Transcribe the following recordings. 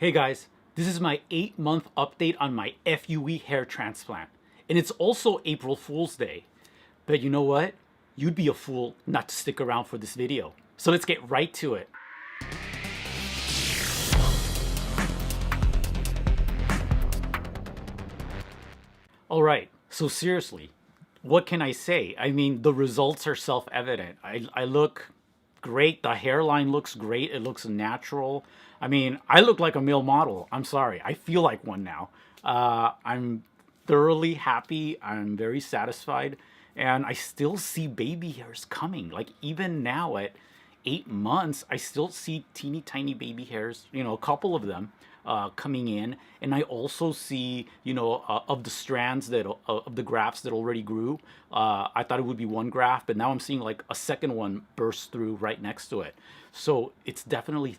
Hey guys, this is my 8-month update on my FUE hair transplant. And it's also April Fool's Day. But you know what? You'd be a fool not to stick around for this video. So let's get right to it. Alright, so seriously, what can I say? I mean, the results are self-evident. I look great. The hairline looks great. It looks natural. I mean, I look like a male model. I'm sorry. I feel like one now. I'm thoroughly happy. I'm very satisfied. And I still see baby hairs coming. Like even now at 8 months, I still see teeny tiny baby hairs, a couple of them coming in. And I also see, of the strands that of the grafts that already grew. I thought it would be one graft, but now I'm seeing like a second one burst through right next to it. So it's definitely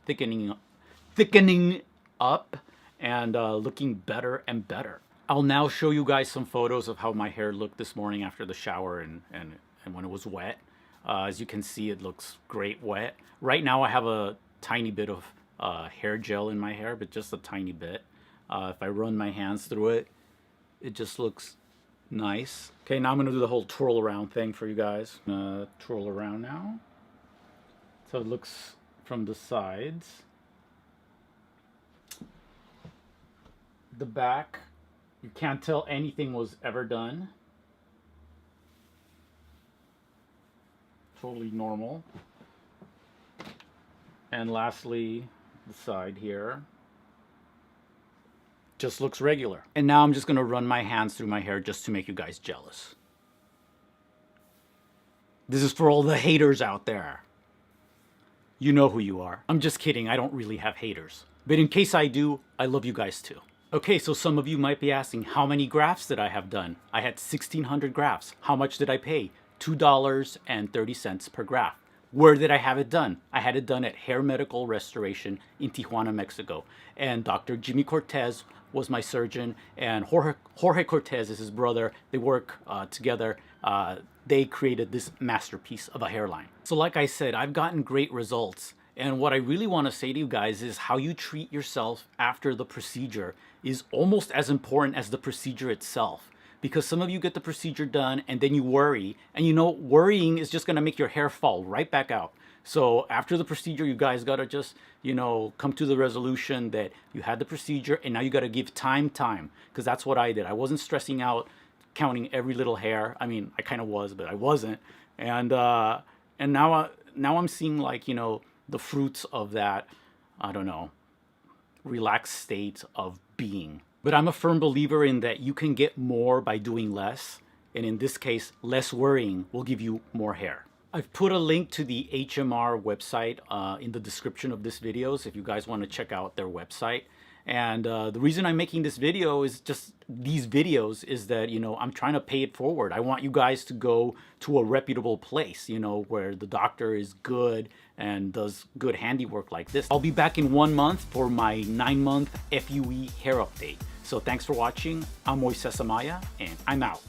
thickening up and looking better and better. I'll now show you guys some photos of how my hair looked this morning after the shower and when it was wet. As you can see, it looks great wet. Right now I have a tiny bit of hair gel in my hair, but just a tiny bit. If I run my hands through it, it just looks nice. Okay, now I'm gonna do the whole twirl around thing for you guys. Twirl around now. So it looks from the sides. The back, you can't tell anything was ever done. Totally normal. And lastly, the side here just looks regular. And now I'm just gonna run my hands through my hair just to make you guys jealous. This is for all the haters out there. You know who you are. I'm just kidding, I don't really have haters. But in case I do, I love you guys too. Okay, so some of you might be asking, how many grafts did I have done? I had 1,600 grafts. How much did I pay? $2.30 per graft. Where did I have it done? I had it done at Hair Medical Restoration in Tijuana, Mexico. And Dr. Jimmy Cortez was my surgeon, and Jorge Cortez is his brother. They work together. They created this masterpiece of a hairline. So like I said, I've gotten great results. And what I really want to say to you guys is how you treat yourself after the procedure is almost as important as the procedure itself. Because some of you get the procedure done and then you worry. And worrying is just going to make your hair fall right back out. So after the procedure, you guys got to just, come to the resolution that you had the procedure and now you got to give time. Because that's what I did. I wasn't stressing out counting every little hair. I mean, I kind of was, but I wasn't. And now I'm seeing like, the fruits of that, I don't know, relaxed state of being. But I'm a firm believer in that you can get more by doing less. And in this case, less worrying will give you more hair. I've put a link to the HMR website in the description of this video if you guys want to check out their website. And the reason I'm making this video is just these videos is that, I'm trying to pay it forward. I want you guys to go to a reputable place, where the doctor is good and does good handiwork like this. I'll be back in 1 month for my 9-month FUE hair update. So thanks for watching. I'm Moises Amaya and I'm out.